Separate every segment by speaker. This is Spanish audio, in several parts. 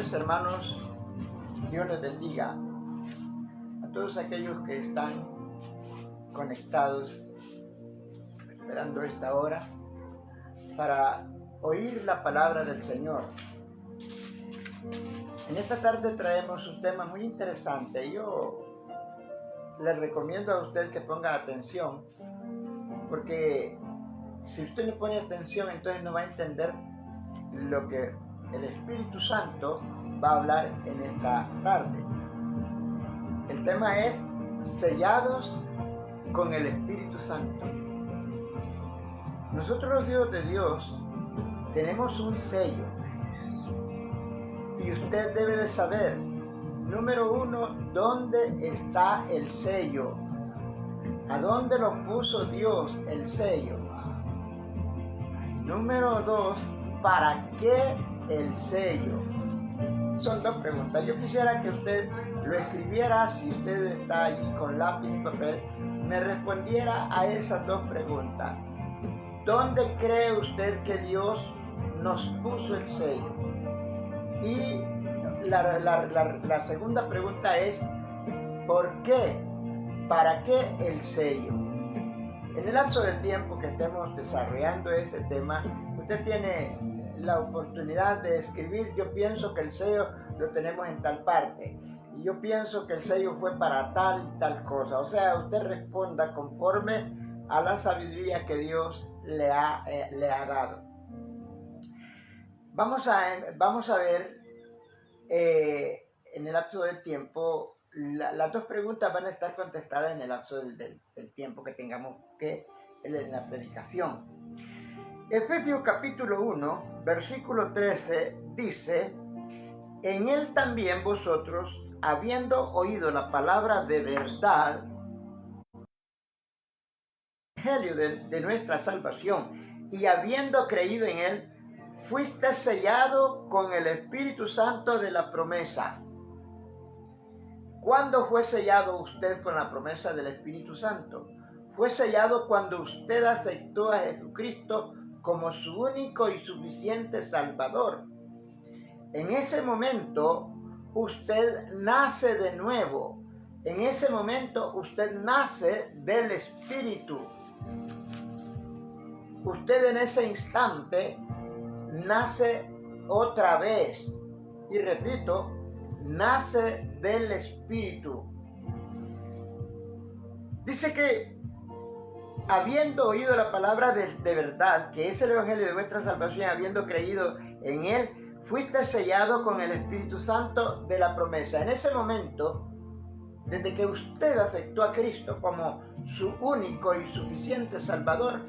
Speaker 1: tardes, hermanos. Dios les bendiga a todos aquellos que están conectados, esperando esta hora para oír la palabra del Señor. En esta tarde traemos un tema muy interesante. Yo les recomiendo a usted que ponga atención, porque si usted no pone atención, entonces no va a entender lo que el Espíritu Santo va a hablar en esta tarde. El tema es sellados con el Espíritu Santo. Nosotros los hijos de Dios tenemos un sello y usted debe de saber, número uno, dónde está el sello, a dónde lo puso Dios el sello. Número dos, ¿para qué el sello? Son dos preguntas. Yo quisiera que usted lo escribiera, si usted está allí con lápiz y papel, me respondiera a esas dos preguntas. ¿Dónde cree usted que Dios nos puso el sello? Y la segunda pregunta es, ¿por qué? ¿Para qué el sello? En el lapso del tiempo que estemos desarrollando este tema, usted tiene la oportunidad de escribir: yo pienso que el sello lo tenemos en tal parte, y yo pienso que el sello fue para tal y tal cosa. O sea, usted responda conforme a la sabiduría que Dios le ha dado. Vamos a ver en el lapso del tiempo. Las dos preguntas van a estar contestadas en el lapso del tiempo que tengamos en la predicación. Efesios capítulo 1, versículo 13 dice: en él también vosotros, habiendo oído la palabra de verdad, el evangelio de nuestra salvación, y habiendo creído en él, fuiste sellado con el Espíritu Santo de la promesa. ¿Cuándo fue sellado usted con la promesa del Espíritu Santo? Fue sellado cuando usted aceptó a Jesucristo como su único y suficiente Salvador. En ese momento usted nace de nuevo. En ese momento usted nace del Espíritu. Usted en ese instante nace otra vez. Y repito, nace del Espíritu. Dice que habiendo oído la palabra de verdad, que es el evangelio de vuestra salvación, habiendo creído en él, fuiste sellado con el Espíritu Santo de la promesa. En ese momento, desde que usted aceptó a Cristo como su único y suficiente Salvador,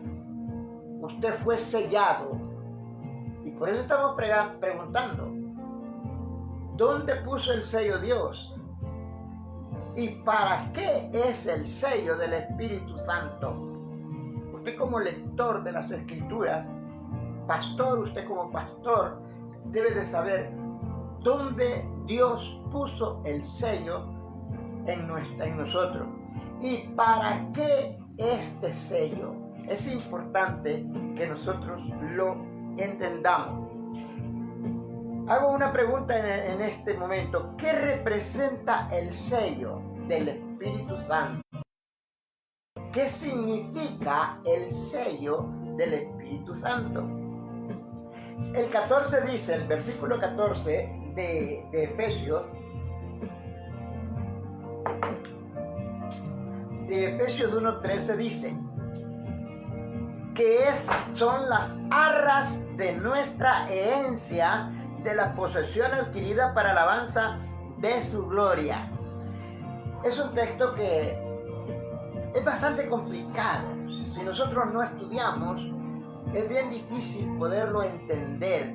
Speaker 1: usted fue sellado. Y por eso estamos preguntando, ¿dónde puso el sello Dios? ¿Y para qué es el sello del Espíritu Santo? Usted como lector de las Escrituras, pastor, usted como pastor, debe de saber dónde Dios puso el sello en nosotros. ¿Y para qué este sello? Es importante que nosotros lo entendamos. Hago una pregunta en este momento. ¿Qué representa el sello del Espíritu Santo? ¿Qué significa el sello del Espíritu Santo? El 14 dice, el versículo 14 de Efesios 1:13 dice que son las arras de nuestra herencia, de la posesión adquirida para alabanza de su gloria. Es un texto que es bastante complicado. Si nosotros no estudiamos, es bien difícil poderlo entender.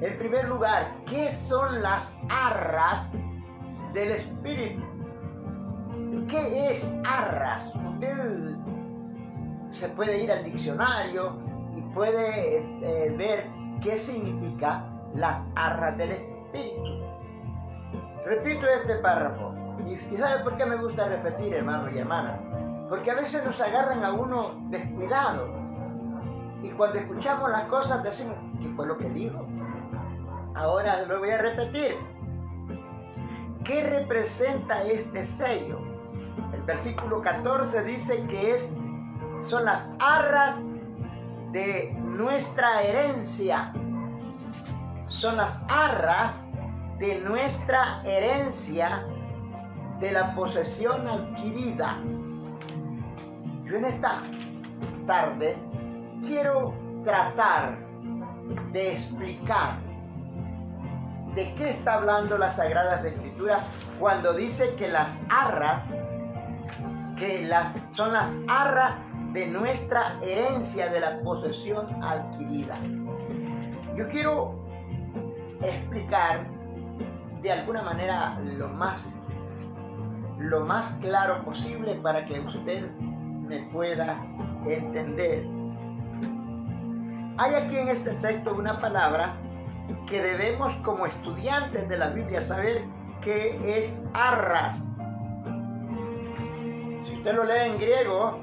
Speaker 1: En primer lugar, ¿qué son las arras del Espíritu? ¿Qué es arras? Usted se puede ir al diccionario y puede ver qué significa las arras del Espíritu. Repito este párrafo. ¿Y sabe por qué me gusta repetir, hermano y hermana? Porque a veces nos agarran a uno descuidado. Y cuando escuchamos las cosas decimos, ¿qué fue lo que dijo? Ahora lo voy a repetir. ¿Qué representa este sello? El versículo 14 dice que son las arras de nuestra herencia. Son las arras de nuestra herencia, de la posesión adquirida. Yo en esta tarde quiero tratar de explicar de qué está hablando las Sagradas Escrituras cuando dice que las arras, son las arras de nuestra herencia, de la posesión adquirida. Yo quiero explicar de alguna manera lo más claro posible para que usted me pueda entender. Hay aquí en este texto una palabra que debemos como estudiantes de la Biblia saber qué es arras. Si usted lo lee en griego,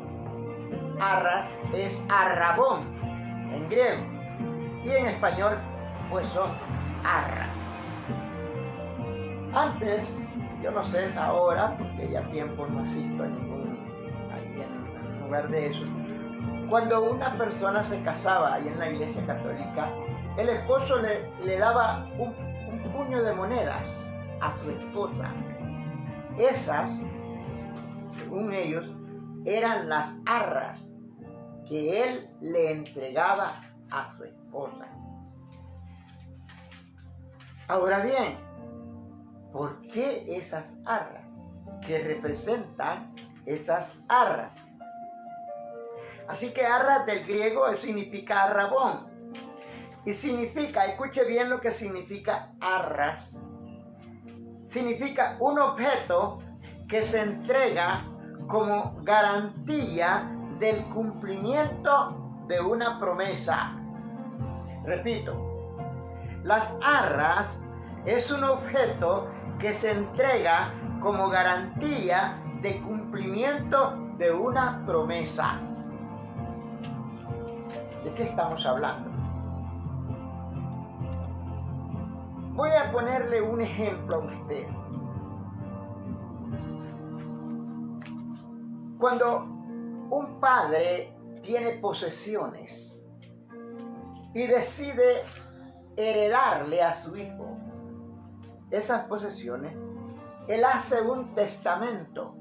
Speaker 1: arras es arrabón en griego, y en español pues son arras. Antes, yo no sé ahora, porque ya tiempo no asisto ahí en lugar de eso, cuando una persona se casaba ahí en la Iglesia Católica, el esposo le daba un puño de monedas a su esposa. Esas, según ellos, eran las arras que él le entregaba a su esposa. Ahora bien, ¿por qué esas arras? ¿Qué representan esas arras? Así que arras del griego significa arrabón. Y significa, escuche bien lo que significa arras. Significa un objeto que se entrega como garantía del cumplimiento de una promesa. Repito, las arras es un objeto que se entrega como garantía de cumplimiento de una promesa. ¿De qué estamos hablando? Voy a ponerle un ejemplo a usted. Cuando un padre tiene posesiones y decide heredarle a su hijo esas posesiones, él hace un testamento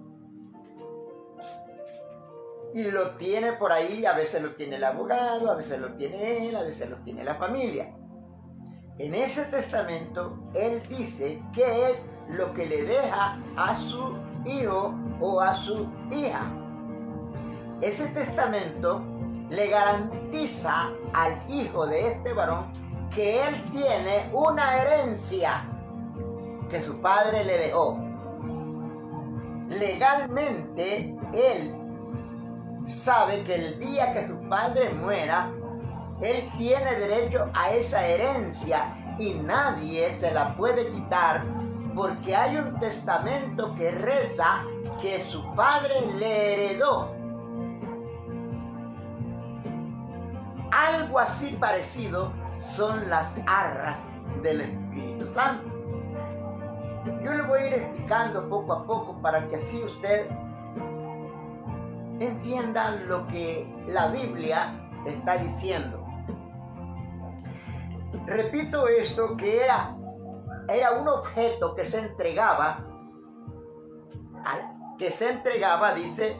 Speaker 1: y lo tiene por ahí. A veces lo tiene el abogado, a veces lo tiene él, a veces lo tiene la familia. En ese testamento él dice qué es lo que le deja a su hijo o a su hija. Ese testamento le garantiza al hijo de este varón que él tiene una herencia que su padre le dejó. Legalmente él sabe que el día que su padre muera, él tiene derecho a esa herencia y nadie se la puede quitar, porque hay un testamento que reza que su padre le heredó. Algo así parecido son las arras del Espíritu Santo. Yo le voy a ir explicando poco a poco para que así usted entienda lo que la Biblia está diciendo. Repito esto, que era un objeto que se entregaba, dice,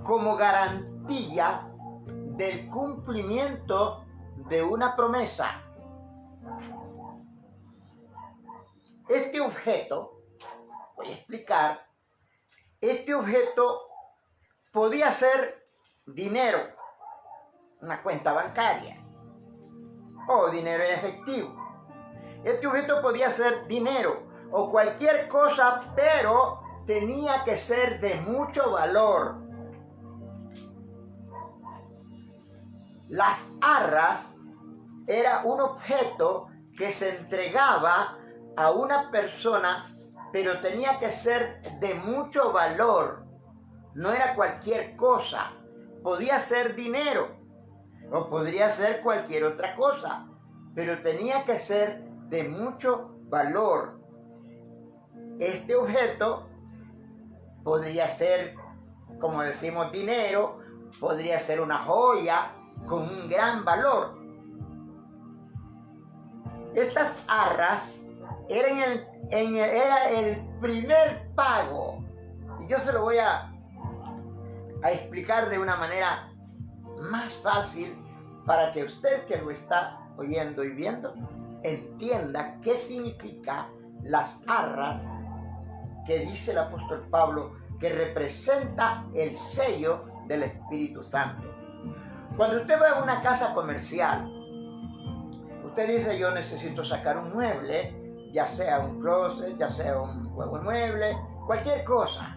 Speaker 1: como garantía del cumplimiento de una promesa. Este objeto, voy a explicar, este objeto podía ser dinero, una cuenta bancaria, o dinero en efectivo. Este objeto podía ser dinero o cualquier cosa, pero tenía que ser de mucho valor. Las arras era un objeto que se entregaba a una persona, pero tenía que ser de mucho valor. No era cualquier cosa. Podía ser dinero o podría ser cualquier otra cosa, pero tenía que ser de mucho valor. Este objeto podría ser, como decimos, dinero, podría ser una joya con un gran valor. Estas arras era el primer pago. Y yo se lo voy a explicar de una manera más fácil para que usted que lo está oyendo y viendo entienda qué significa las arras que dice el apóstol Pablo que representa el sello del Espíritu Santo. Cuando usted va a una casa comercial, usted dice: yo necesito sacar un mueble, ya sea un closet, ya sea un juego de mueble, cualquier cosa.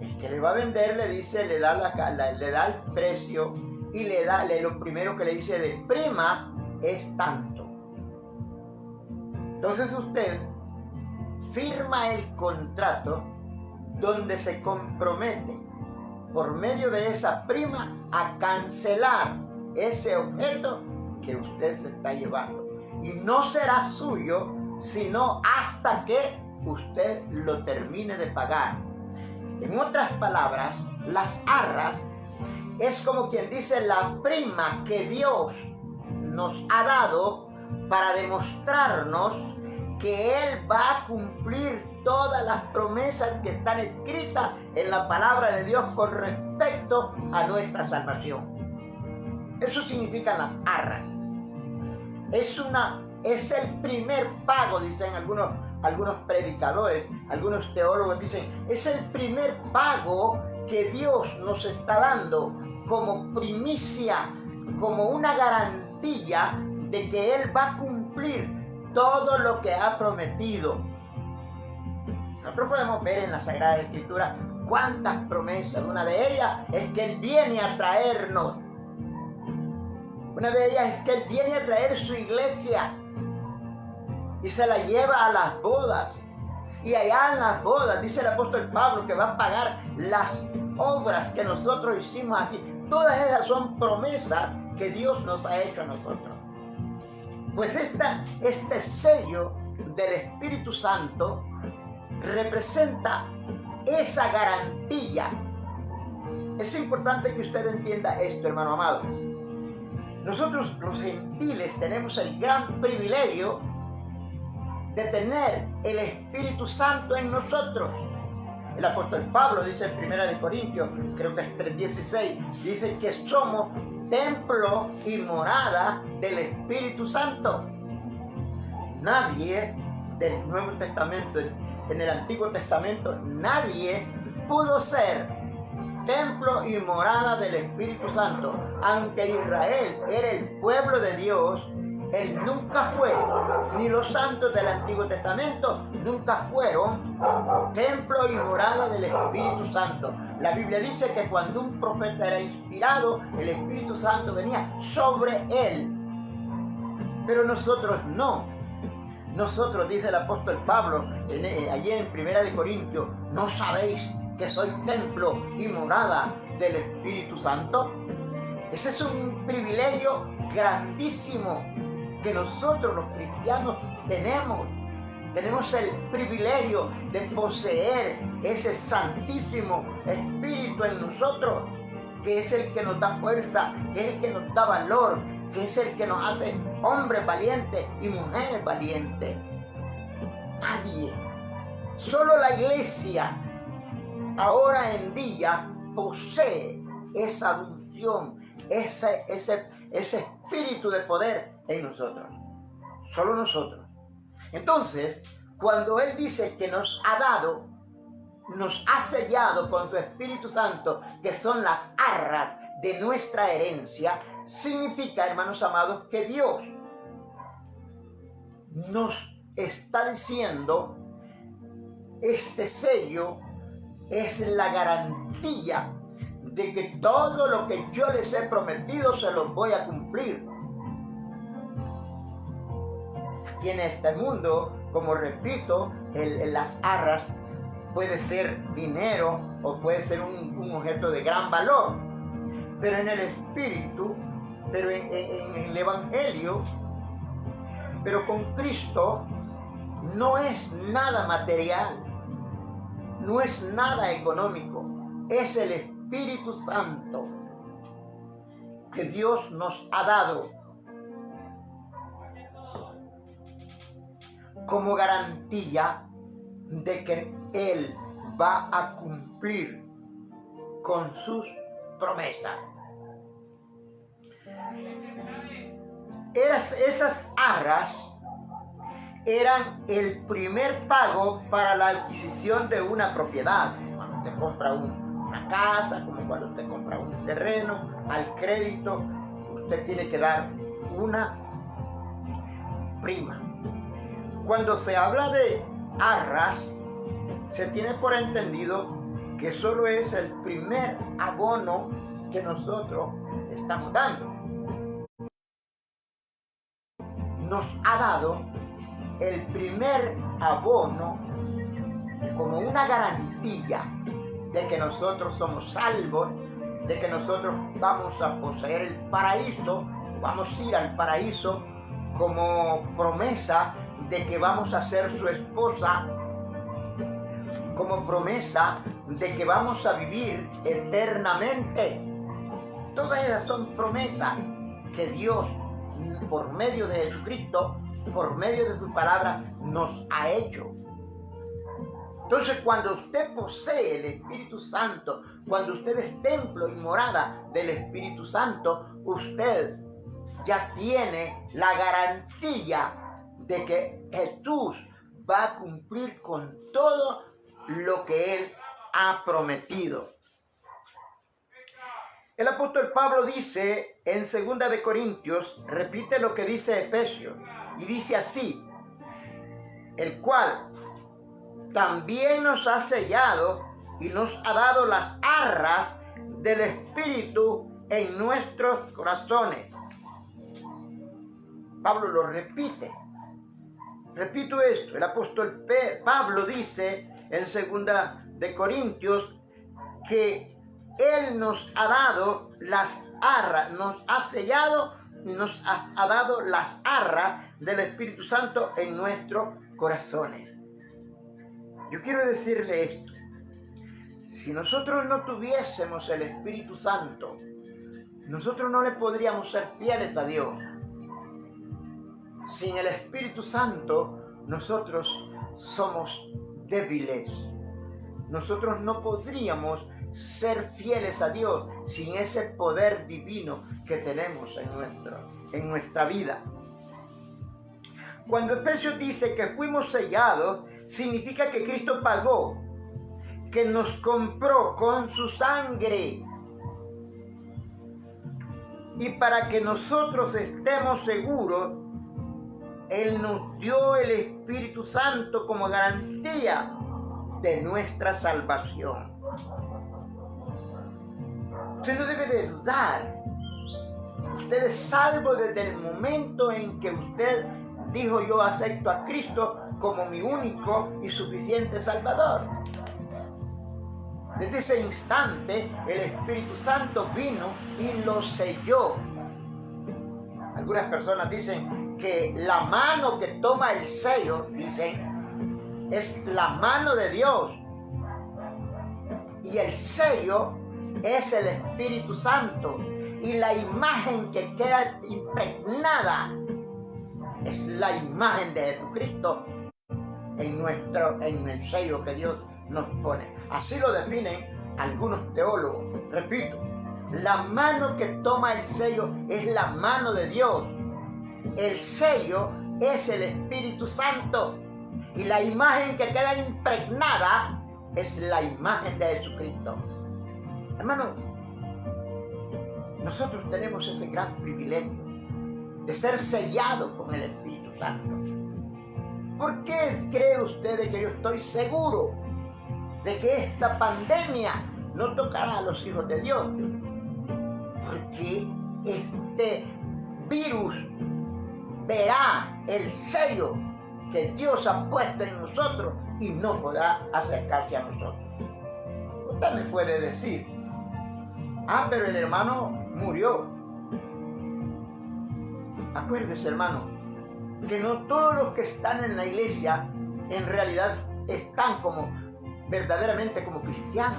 Speaker 1: El que le va a vender le dice, le da el precio y lo primero que le dice de prima es tanto. Entonces usted firma el contrato donde se compromete por medio de esa prima a cancelar ese objeto que usted se está llevando. Y no será suyo sino hasta que usted lo termine de pagar. En otras palabras, las arras es como quien dice la prima que Dios nos ha dado para demostrarnos que Él va a cumplir todas las promesas que están escritas en la palabra de Dios con respecto a nuestra salvación. Eso significan las arras. Es el primer pago, dicen algunos predicadores, algunos teólogos dicen, es el primer pago que Dios nos está dando como primicia, como una garantía de que Él va a cumplir todo lo que ha prometido. Nosotros podemos ver en la Sagrada Escritura cuántas promesas. Una de ellas es que Él viene a traernos. Una de ellas es que Él viene a traer su iglesia y se la lleva a las bodas. Y allá en las bodas, dice el apóstol Pablo, que va a pagar las obras que nosotros hicimos aquí. Todas esas son promesas que Dios nos ha hecho a nosotros. Pues este sello del Espíritu Santo representa esa garantía. Es importante que usted entienda esto, hermano amado. Nosotros los gentiles tenemos el gran privilegio de tener el Espíritu Santo en nosotros. El apóstol Pablo dice en 1 Corintios, creo que es 3:16, dice que somos templo y morada del Espíritu Santo. Nadie del Nuevo Testamento, en el Antiguo Testamento, nadie pudo ser templo y morada del Espíritu Santo. Aunque Israel era el pueblo de Dios, él nunca fue, ni los santos del Antiguo Testamento nunca fueron templo y morada del Espíritu Santo. La Biblia dice que cuando un profeta era inspirado, el Espíritu Santo venía sobre él. Pero nosotros no. Nosotros, dice el apóstol Pablo, allí en 1 Corintios, ¿no sabéis que soy templo y morada del Espíritu Santo? Ese es un privilegio grandísimo que nosotros los cristianos tenemos. Tenemos el privilegio de poseer ese santísimo Espíritu en nosotros, que es el que nos da fuerza, que es el que nos da valor, que es el que nos hace hombres valientes y mujeres valientes. Nadie, solo la iglesia ahora en día posee esa unción, ese espíritu de poder en nosotros. Solo nosotros. Entonces, cuando Él dice que nos ha dado, nos ha sellado con su Espíritu Santo, que son las arras de nuestra herencia, significa, hermanos amados, que Dios nos está diciendo: este sello es la garantía de que todo lo que yo les he prometido se los voy a cumplir. Aquí en este mundo, como repito, las arras puede ser dinero o puede ser un objeto de gran valor. Pero en el Espíritu, pero en el Evangelio, Pero con Cristo no es nada material, no es nada económico, es el Espíritu Santo que Dios nos ha dado como garantía de que Él va a cumplir con sus promesas. Esas arras eran el primer pago para la adquisición de una propiedad. Cuando usted compra una casa, como cuando usted compra un terreno, al crédito, usted tiene que dar una prima. Cuando se habla de arras, se tiene por entendido que solo es el primer abono que nosotros estamos dando. Nos ha dado el primer abono como una garantía de que nosotros somos salvos, de que nosotros vamos a poseer el paraíso, vamos a ir al paraíso como promesa de que vamos a ser su esposa, como promesa de que vamos a vivir eternamente. Todas esas son promesas que Dios, por medio de Jesucristo, por medio de su palabra, nos ha hecho. Entonces, cuando usted posee el Espíritu Santo, cuando usted es templo y morada del Espíritu Santo, usted ya tiene la garantía de que Jesús va a cumplir con todo lo que Él ha prometido. El apóstol Pablo dice en 2 de Corintios, repite lo que dice Efesios, y dice así: el cual también nos ha sellado y nos ha dado las arras del Espíritu en nuestros corazones. Pablo lo repite. Repito esto, el apóstol Pablo dice en 2 de Corintios que Él nos ha dado las arras, nos ha sellado y nos ha dado las arras del Espíritu Santo en nuestros corazones. Yo quiero decirle esto: si nosotros no tuviésemos el Espíritu Santo, nosotros no le podríamos ser fieles a Dios. Sin el Espíritu Santo, nosotros somos débiles. Nosotros no podríamos ser fieles a Dios sin ese poder divino que tenemos en nuestra vida. Cuando Efesios dice que fuimos sellados, significa que Cristo pagó, que nos compró con su sangre. Y para que nosotros estemos seguros, Él nos dio el Espíritu Santo como garantía de nuestra salvación. Usted no debe de dudar. Usted es salvo desde el momento en que usted dijo: yo acepto a Cristo como mi único y suficiente Salvador. Desde ese instante el Espíritu Santo vino y lo selló. Algunas personas dicen que la mano que toma el sello, dicen, es la mano de Dios. Y el sello es el Espíritu Santo. Y la imagen que queda impregnada es la imagen de Jesucristo en el sello que Dios nos pone. Así lo definen algunos teólogos. Repito, la mano que toma el sello es la mano de Dios. El sello es el Espíritu Santo. Y la imagen que queda impregnada es la imagen de Jesucristo. Hermano, nosotros tenemos ese gran privilegio de ser sellados con el Espíritu Santo. ¿Por qué cree usted que yo estoy seguro de que esta pandemia no tocará a los hijos de Dios? Porque este virus verá el sello que Dios ha puesto en nosotros y no podrá acercarse a nosotros. Usted me puede decir: pero el hermano murió. Acuérdese, hermano, que no todos los que están en la iglesia en realidad están como verdaderamente como cristianos.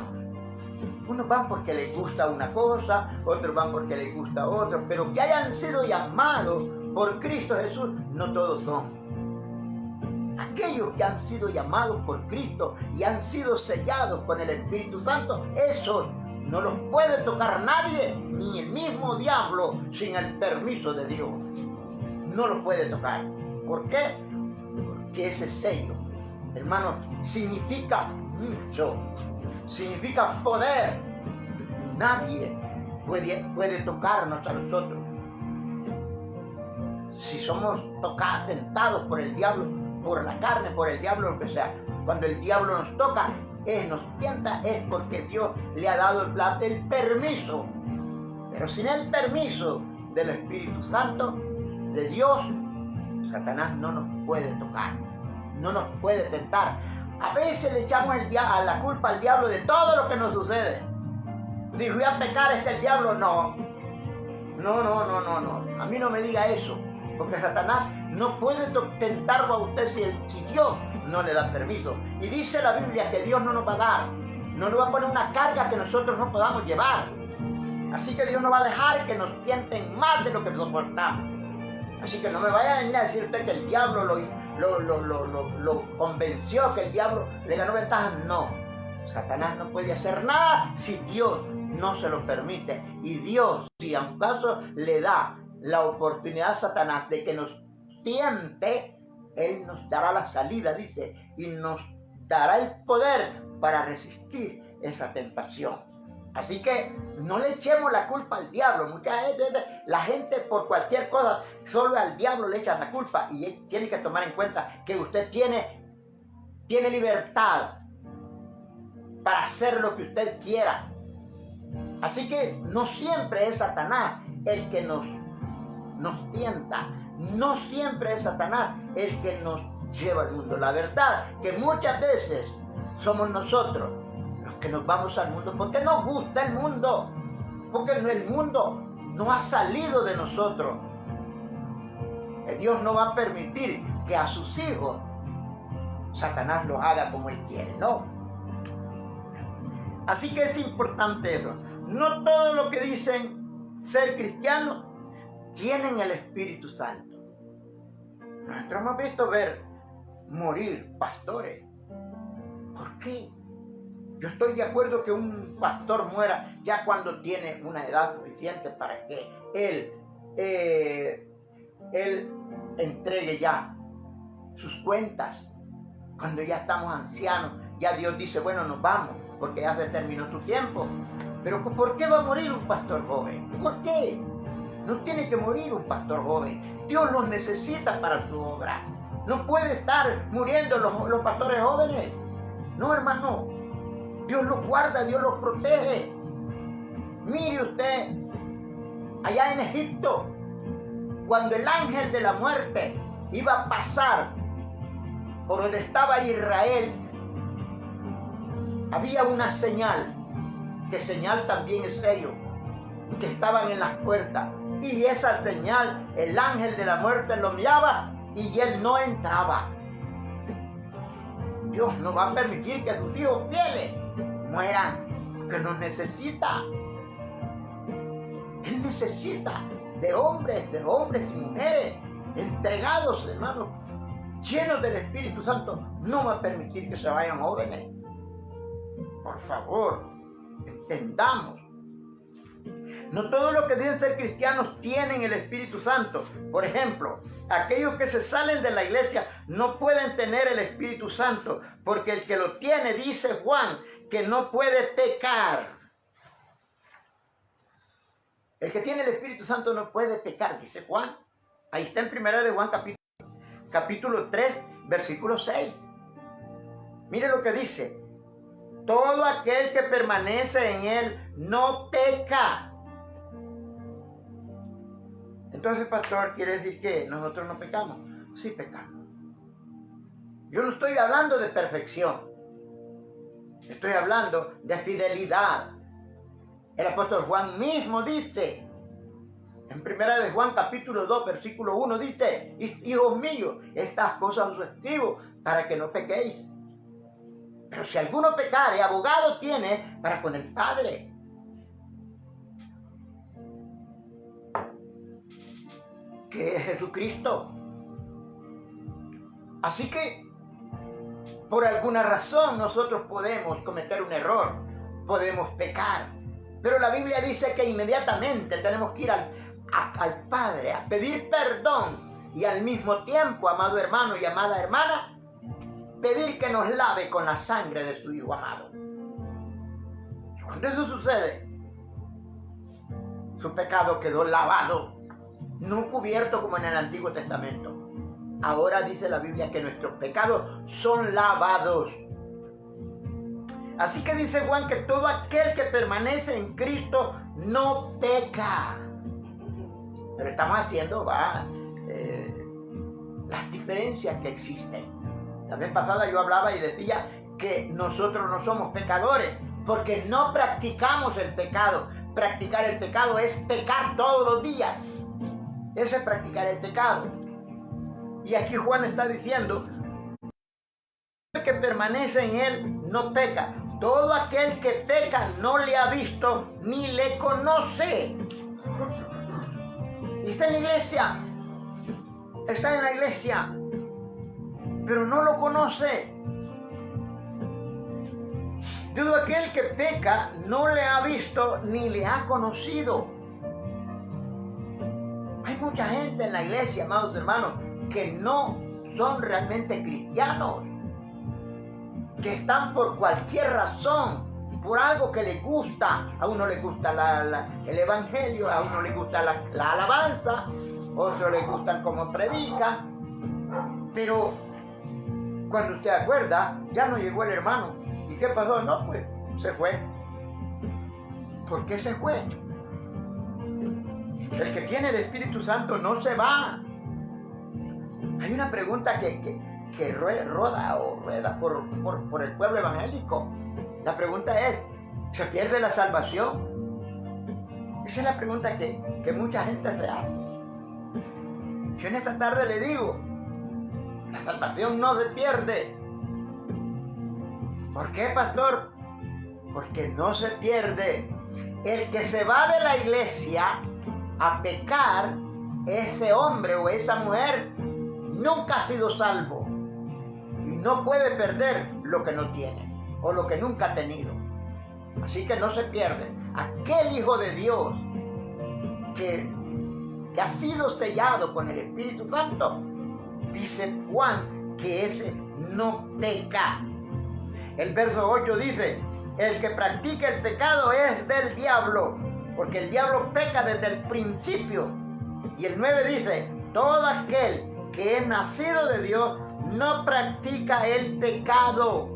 Speaker 1: Unos van porque les gusta una cosa, otros van porque les gusta otra, pero que hayan sido llamados por Cristo Jesús, no todos son. Aquellos que han sido llamados por Cristo y han sido sellados con el Espíritu Santo, esos no los puede tocar nadie, ni el mismo diablo, sin el permiso de Dios. No los puede tocar. ¿Por qué? Porque ese sello, hermanos, significa mucho. Significa poder. Nadie puede tocarnos a nosotros. Si somos tocados, tentados por el diablo, por la carne, por el diablo, lo que sea, cuando el diablo nos toca, nos tienta, es porque Dios le ha dado el permiso. Pero sin el permiso del Espíritu Santo, de Dios, Satanás no nos puede tocar, no nos puede tentar. A veces le echamos la culpa al diablo de todo lo que nos sucede. Digo, voy a pecar, es que el diablo no. A mí no me diga eso, porque Satanás no puede tentarlo a usted si Dios no le da permiso. Y dice la Biblia que Dios no nos va a dar, no nos va a poner una carga que nosotros no podamos llevar. Así que Dios no va a dejar que nos tienten más de lo que soportamos. Así que no me vaya a venir a decir usted que el diablo lo convenció, que el diablo le ganó ventaja. No, Satanás no puede hacer nada si Dios no se lo permite. Y Dios, si a un caso le da la oportunidad a Satanás de que nos tiente, Él nos dará la salida, dice, y nos dará el poder para resistir esa tentación. Así que no le echemos la culpa al diablo. Mucha gente, la gente por cualquier cosa, solo al diablo le echan la culpa. Y él tiene que tomar en cuenta que usted tiene libertad para hacer lo que usted quiera. Así que no siempre es Satanás el que nos tienta. No siempre es Satanás el que nos lleva al mundo. La verdad que muchas veces somos nosotros los que nos vamos al mundo porque nos gusta el mundo, porque el mundo no ha salido de nosotros. Dios no va a permitir que a sus hijos Satanás los haga como él quiere, no. Así que es importante eso. No todo lo que dicen ser cristianos tienen el Espíritu Santo. Nosotros hemos visto morir pastores. ¿Por qué? Yo estoy de acuerdo que un pastor muera ya cuando tiene una edad suficiente para que él entregue ya sus cuentas. Cuando ya estamos ancianos, ya Dios dice, bueno, nos vamos, porque ya se terminó tu tiempo. Pero ¿por qué va a morir un pastor joven? ¿Por qué? No tiene que morir un pastor joven. Dios los necesita para su obra. No puede estar muriendo los pastores jóvenes. No, hermano. Dios los guarda, Dios los protege. Mire usted, allá en Egipto, cuando el ángel de la muerte iba a pasar por donde estaba Israel, había una señal, que señal también es sello, que estaban en las puertas. Y esa señal, el ángel de la muerte lo miraba y él no entraba. Dios no va a permitir que sus hijos fieles mueran, porque nos necesita. Él necesita de hombres y mujeres entregados, hermanos, llenos del Espíritu Santo. No va a permitir que se vayan jóvenes. Por favor, entendamos. No todos los que dicen ser cristianos tienen el Espíritu Santo. Por ejemplo, aquellos que se salen de la iglesia no pueden tener el Espíritu Santo, porque el que lo tiene, dice Juan, que no puede pecar. El que tiene el Espíritu Santo no puede pecar, dice Juan. Ahí está en 1 de Juan capítulo 3, versículo 6. Mire lo que dice. Todo aquel que permanece en él no peca. Entonces, pastor, ¿quiere decir que nosotros no pecamos? Sí pecamos. Yo no estoy hablando de perfección. Estoy hablando de fidelidad. El apóstol Juan mismo dice En primera de Juan capítulo 2 versículo 1 dice: hijos míos, estas cosas os escribo para que no pequéis. Pero si alguno pecare, abogado tiene para con el Padre, que es Jesucristo. Así que por alguna razón nosotros podemos cometer un error, podemos pecar, pero la Biblia dice que inmediatamente tenemos que ir al Padre a pedir perdón y al mismo tiempo, amado hermano y amada hermana, pedir que nos lave con la sangre de su Hijo amado. Y cuando eso sucede, su pecado quedó lavado, no cubierto como en el Antiguo Testamento. Ahora dice la Biblia que nuestros pecados son lavados. Así que dice Juan que todo aquel que permanece en Cristo no peca. Pero estamos haciendo las diferencias que existen. La vez pasada yo hablaba y decía que nosotros no somos pecadores porque no practicamos el pecado. Practicar el pecado es pecar todos los días. Eso es practicar el pecado. Y aquí Juan está diciendo: el que permanece en él no peca. Todo aquel que peca no le ha visto ni le conoce. Y está en la iglesia. Está en la iglesia, pero no lo conoce. Todo aquel que peca no le ha visto ni le ha conocido. Hay mucha gente en la iglesia, amados hermanos, que no son realmente cristianos, que están por cualquier razón, por algo que les gusta. A uno le gusta el evangelio, a uno le gusta la alabanza, a otros les gustan cómo predica, pero cuando usted acuerda, ya no llegó el hermano. ¿Y qué pasó? No, pues se fue. ¿Por qué se fue? El que tiene el Espíritu Santo no se va. Hay una pregunta que rueda por el pueblo evangélico. La pregunta es: ¿se pierde la salvación? Esa es la pregunta que mucha gente se hace. Yo en esta tarde le digo: la salvación no se pierde. ¿Por qué, pastor? Porque no se pierde. El que se va de la iglesia a pecar, ese hombre o esa mujer nunca ha sido salvo y no puede perder lo que no tiene o lo que nunca ha tenido. Así que no se pierde. Aquel hijo de Dios que ha sido sellado con el Espíritu Santo, dice Juan que ese no peca. El verso 8 dice: el que practica el pecado es del diablo, porque el diablo peca desde el principio. Y el 9 dice: todo aquel que es nacido de Dios no practica el pecado.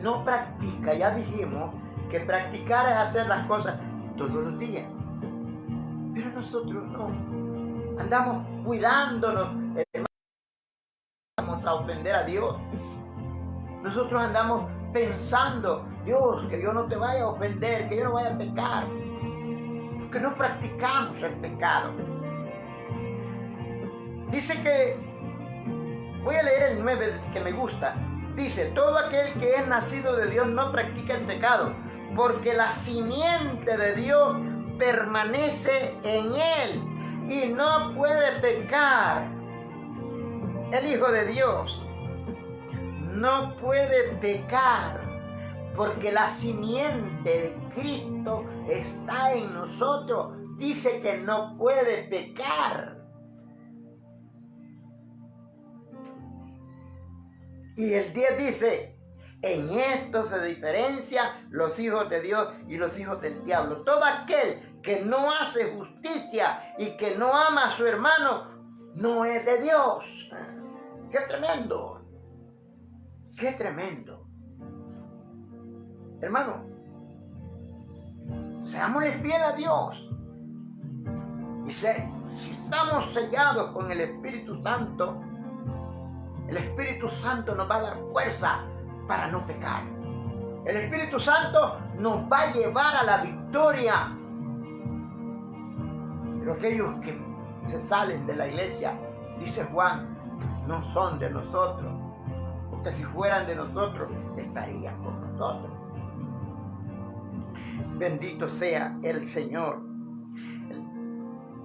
Speaker 1: No practica, ya dijimos que practicar es hacer las cosas todos los días. Pero nosotros no. Andamos cuidándonos, vamos a ofender a Dios. Nosotros andamos pensando: Dios, que yo no te vaya a ofender, que yo no vaya a pecar. Porque no practicamos el pecado. Dice que, voy a leer el 9 que me gusta. Dice: todo aquel que es nacido de Dios no practica el pecado, porque la simiente de Dios permanece en él y no puede pecar. El Hijo de Dios no puede pecar porque la simiente de Cristo está en nosotros. Dice que no puede pecar. Y el 10 dice: en esto se diferencian los hijos de Dios y los hijos del diablo. Todo aquel que no hace justicia y que no ama a su hermano no es de Dios. ¡Qué tremendo! ¡Qué tremendo! Hermano, seámosle fiel a Dios. Y si estamos sellados con el Espíritu Santo, el Espíritu Santo nos va a dar fuerza para no pecar. El Espíritu Santo nos va a llevar a la victoria. Pero aquellos que se salen de la iglesia, dice Juan, no son de nosotros, porque si fueran de nosotros, estarían con nosotros. Bendito sea el Señor.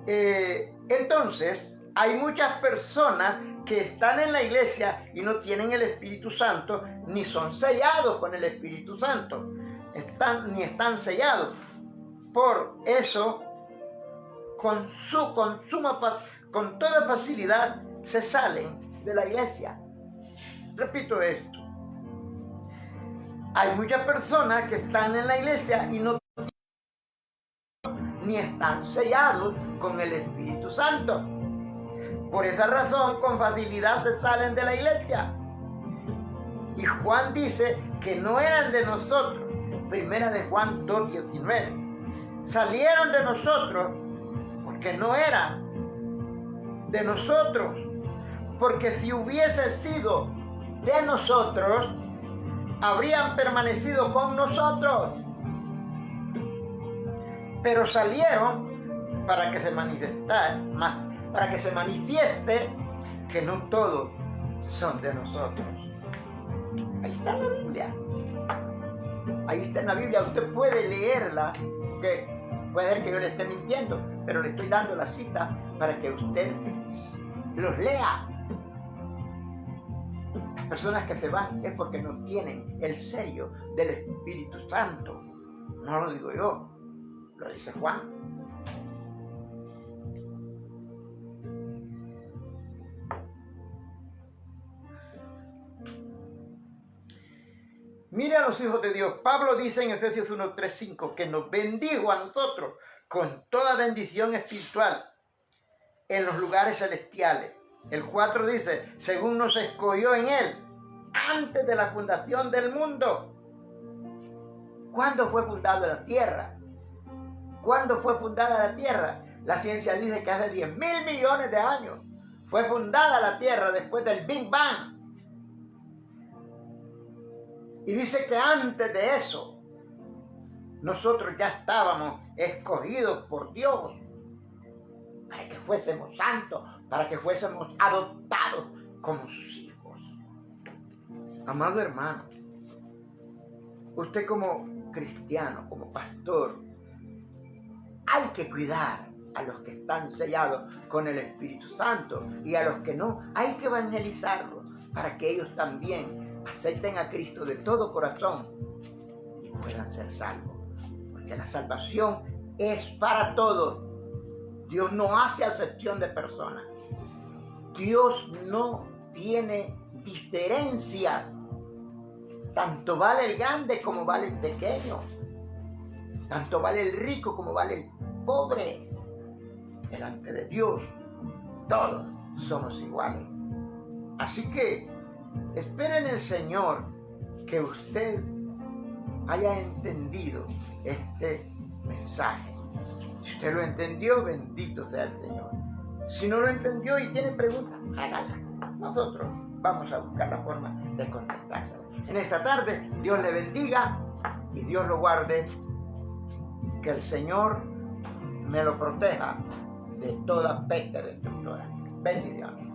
Speaker 1: Entonces, hay muchas personas que están en la iglesia y no tienen el Espíritu Santo, ni son sellados con el Espíritu Santo, ni están sellados. Por eso, con toda facilidad, se salen de la iglesia. Repito esto. Hay muchas personas que están en la iglesia y no ni están sellados con el Espíritu Santo. Por esa razón, con facilidad se salen de la iglesia. Y Juan dice que no eran de nosotros. Primera de Juan 2:19. Salieron de nosotros porque no eran de nosotros. Porque si hubiese sido de nosotros, habrían permanecido con nosotros. Pero salieron para que se manifieste que no todos son de nosotros. Ahí está en la Biblia. Ahí está en la Biblia. Usted puede leerla, que puede ser que yo le esté mintiendo, pero le estoy dando la cita para que usted los lea. Las personas que se van es porque no tienen el sello del Espíritu Santo. No lo digo yo, lo dice Juan. Mire a los hijos de Dios. Pablo dice en Efesios 1:3-5 que nos bendijo a nosotros con toda bendición espiritual en los lugares celestiales. El 4 dice, según nos escogió en Él, antes de la fundación del mundo. ¿Cuándo fue fundada la tierra? ¿Cuándo fue fundada la tierra? La ciencia dice que hace 10.000 millones de años fue fundada la tierra después del Big Bang. Y dice que antes de eso, nosotros ya estábamos escogidos por Dios para que fuésemos santos, para que fuésemos adoptados como sus hijos. Amado hermano, usted como cristiano, como pastor, hay que cuidar a los que están sellados con el Espíritu Santo, y a los que no, hay que evangelizarlos para que ellos también acepten a Cristo de todo corazón y puedan ser salvos. Porque la salvación es para todos. Dios no hace acepción de personas. Dios no tiene diferencia. Tanto vale el grande como vale el pequeño. Tanto vale el rico como vale el pobre. Delante de Dios, todos somos iguales. Así que espero en el Señor que usted haya entendido este mensaje. Si usted lo entendió, bendito sea el Señor. Si no lo entendió y tiene preguntas, hágala. Nosotros vamos a buscar la forma de contestársela. En esta tarde, Dios le bendiga y Dios lo guarde. Que el Señor me lo proteja de toda peste destructora. Bendiciones.